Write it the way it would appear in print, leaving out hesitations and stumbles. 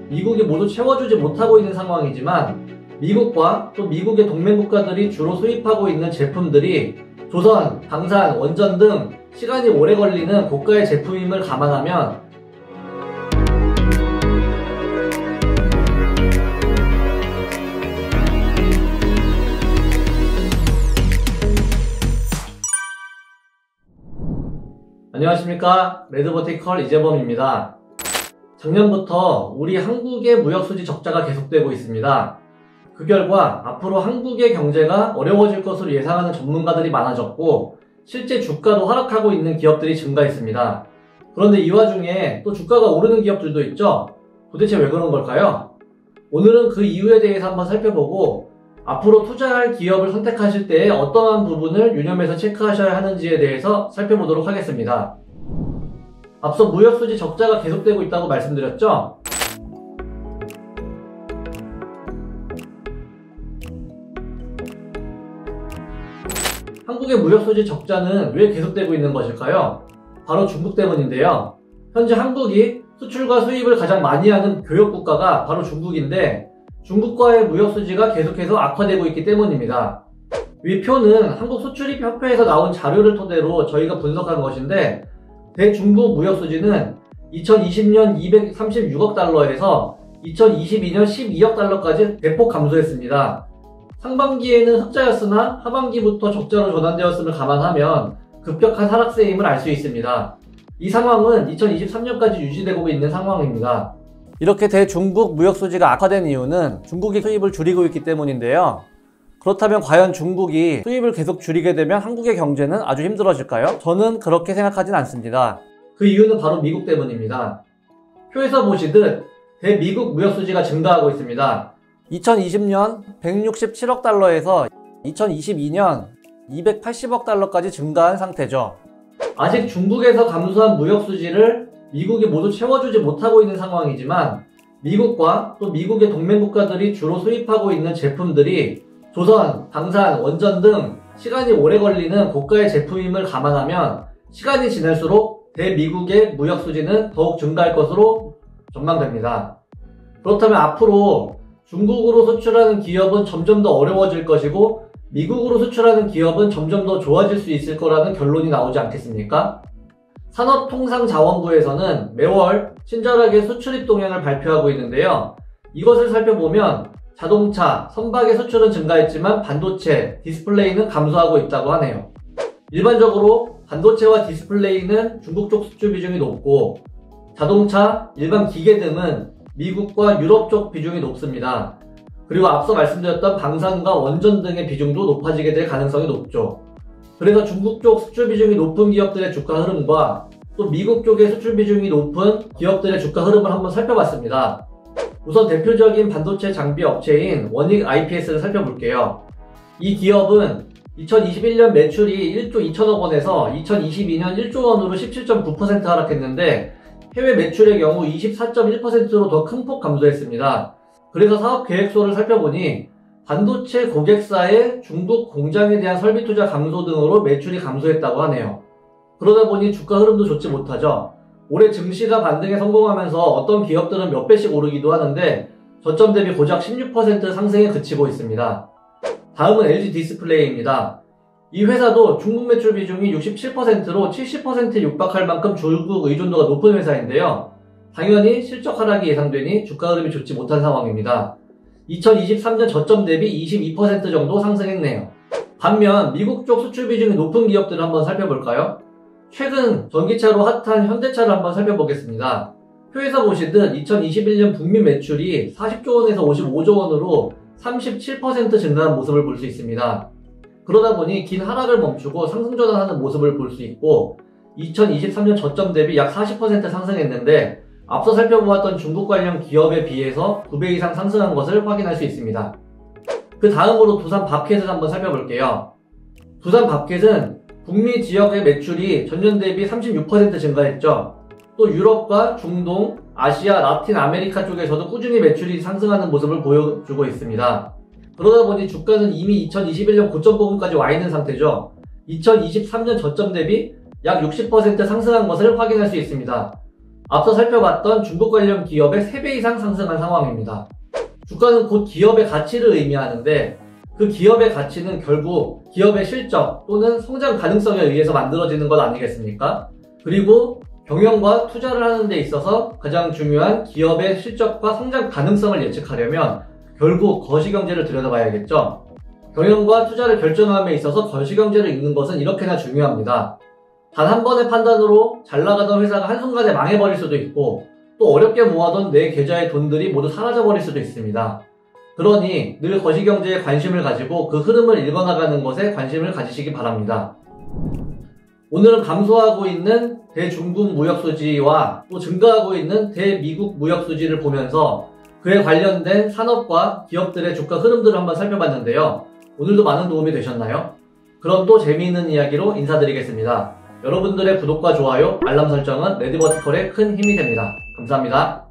미국이 모두 채워주지 못하고 있는 상황이지만 미국과 또 미국의 동맹국가들이 주로 수입하고 있는 제품들이 조선, 방산, 원전 등 시간이 오래 걸리는 고가의 제품임을 감안하면 안녕하십니까, 레드버티컬 이재범입니다. 작년부터 우리 한국의 무역수지 적자가 계속되고 있습니다. 그 결과 앞으로 한국의 경제가 어려워질 것으로 예상하는 전문가들이 많아졌고 실제 주가도 하락하고 있는 기업들이 증가했습니다. 그런데 이 와중에 또 주가가 오르는 기업들도 있죠. 도대체 왜 그런 걸까요? 오늘은 그 이유에 대해서 한번 살펴보고 앞으로 투자할 기업을 선택하실 때 어떠한 부분을 유념해서 체크하셔야 하는지에 대해서 살펴보도록 하겠습니다. 앞서 무역수지 적자가 계속되고 있다고 말씀드렸죠? 한국의 무역수지 적자는 왜 계속되고 있는 것일까요? 바로 중국 때문인데요. 현재 한국이 수출과 수입을 가장 많이 하는 교역국가가 바로 중국인데 중국과의 무역수지가 계속해서 악화되고 있기 때문입니다. 위 표는 한국수출입협회에서 나온 자료를 토대로 저희가 분석한 것인데 대중국 무역수지는 2020년 236억 달러에서 2022년 12억 달러까지 대폭 감소했습니다. 상반기에는 흑자였으나 하반기부터 적자로 전환되었음을 감안하면 급격한 하락세임을 알 수 있습니다. 이 상황은 2023년까지 유지되고 있는 상황입니다. 이렇게 대중국 무역수지가 악화된 이유는 중국이 수입을 줄이고 있기 때문인데요. 그렇다면 과연 중국이 수입을 계속 줄이게 되면 한국의 경제는 아주 힘들어질까요? 저는 그렇게 생각하진 않습니다. 그 이유는 바로 미국 때문입니다. 표에서 보시듯 대미국 무역수지가 증가하고 있습니다. 2020년 167억 달러에서 2022년 280억 달러까지 증가한 상태죠. 아직 중국에서 감소한 무역수지를 미국이 모두 채워주지 못하고 있는 상황이지만 미국과 또 미국의 동맹국가들이 주로 수입하고 있는 제품들이 조선, 방산, 원전 등 시간이 오래 걸리는 고가의 제품임을 감안하면 시간이 지날수록 대미국의 무역수지는 더욱 증가할 것으로 전망됩니다. 그렇다면 앞으로 중국으로 수출하는 기업은 점점 더 어려워질 것이고 미국으로 수출하는 기업은 점점 더 좋아질 수 있을 거라는 결론이 나오지 않겠습니까? 산업통상자원부에서는 매월 친절하게 수출입 동향을 발표하고 있는데요. 이것을 살펴보면 자동차, 선박의 수출은 증가했지만 반도체, 디스플레이는 감소하고 있다고 하네요. 일반적으로 반도체와 디스플레이는 중국 쪽 수출 비중이 높고 자동차, 일반 기계 등은 미국과 유럽 쪽 비중이 높습니다. 그리고 앞서 말씀드렸던 방산과 원전 등의 비중도 높아지게 될 가능성이 높죠. 그래서 중국 쪽 수출 비중이 높은 기업들의 주가 흐름과 또 미국 쪽의 수출 비중이 높은 기업들의 주가 흐름을 한번 살펴봤습니다. 우선 대표적인 반도체 장비 업체인 원익 IPS를 살펴볼게요. 이 기업은 2021년 매출이 1조 2천억 원에서 2022년 1조 원으로 17.9% 하락했는데 해외 매출의 경우 24.1%로 더 큰 폭 감소했습니다. 그래서 사업 계획서를 살펴보니 반도체 고객사의 중국 공장에 대한 설비 투자 감소 등으로 매출이 감소했다고 하네요. 그러다 보니 주가 흐름도 좋지 못하죠. 올해 증시가 반등에 성공하면서 어떤 기업들은 몇 배씩 오르기도 하는데 저점 대비 고작 16% 상승에 그치고 있습니다. 다음은 LG 디스플레이입니다. 이 회사도 중국 매출 비중이 67%로 70%에 육박할 만큼 중국 의존도가 높은 회사인데요. 당연히 실적 하락이 예상되니 주가 흐름이 좋지 못한 상황입니다. 2023년 저점 대비 22% 정도 상승했네요. 반면 미국 쪽 수출 비중이 높은 기업들을 한번 살펴볼까요? 최근 전기차로 핫한 현대차를 한번 살펴보겠습니다. 표에서 보시듯 2021년 북미 매출이 40조 원에서 55조 원으로 37% 증가한 모습을 볼 수 있습니다. 그러다 보니 긴 하락을 멈추고 상승 전환하는 모습을 볼 수 있고 2023년 저점 대비 약 40% 상승했는데 앞서 살펴보았던 중국 관련 기업에 비해서 9배 이상 상승한 것을 확인할 수 있습니다. 그 다음으로 두산 밥켓을 한번 살펴볼게요. 두산 밥켓은 북미 지역의 매출이 전년 대비 36% 증가했죠. 또 유럽과 중동, 아시아, 라틴 아메리카 쪽에서도 꾸준히 매출이 상승하는 모습을 보여주고 있습니다. 그러다 보니 주가는 이미 2021년 고점 부분까지 와 있는 상태죠. 2023년 저점 대비 약 60% 상승한 것을 확인할 수 있습니다. 앞서 살펴봤던 중국 관련 기업의 3배 이상 상승한 상황입니다. 주가는 곧 기업의 가치를 의미하는데 그 기업의 가치는 결국 기업의 실적 또는 성장 가능성에 의해서 만들어지는 것 아니겠습니까? 그리고 경영과 투자를 하는 데 있어서 가장 중요한 기업의 실적과 성장 가능성을 예측하려면 결국 거시경제를 들여다봐야겠죠. 경영과 투자를 결정함에 있어서 거시경제를 읽는 것은 이렇게나 중요합니다. 단 한 번의 판단으로 잘 나가던 회사가 한순간에 망해버릴 수도 있고 또 어렵게 모아둔 내 계좌의 돈들이 모두 사라져버릴 수도 있습니다. 그러니 늘 거시경제에 관심을 가지고 그 흐름을 읽어나가는 것에 관심을 가지시기 바랍니다. 오늘은 감소하고 있는 대중국 무역수지와 또 증가하고 있는 대미국 무역수지를 보면서 그에 관련된 산업과 기업들의 주가 흐름들을 한번 살펴봤는데요. 오늘도 많은 도움이 되셨나요? 그럼 또 재미있는 이야기로 인사드리겠습니다. 여러분들의 구독과 좋아요, 알람 설정은 레드버티컬의 큰 힘이 됩니다. 감사합니다.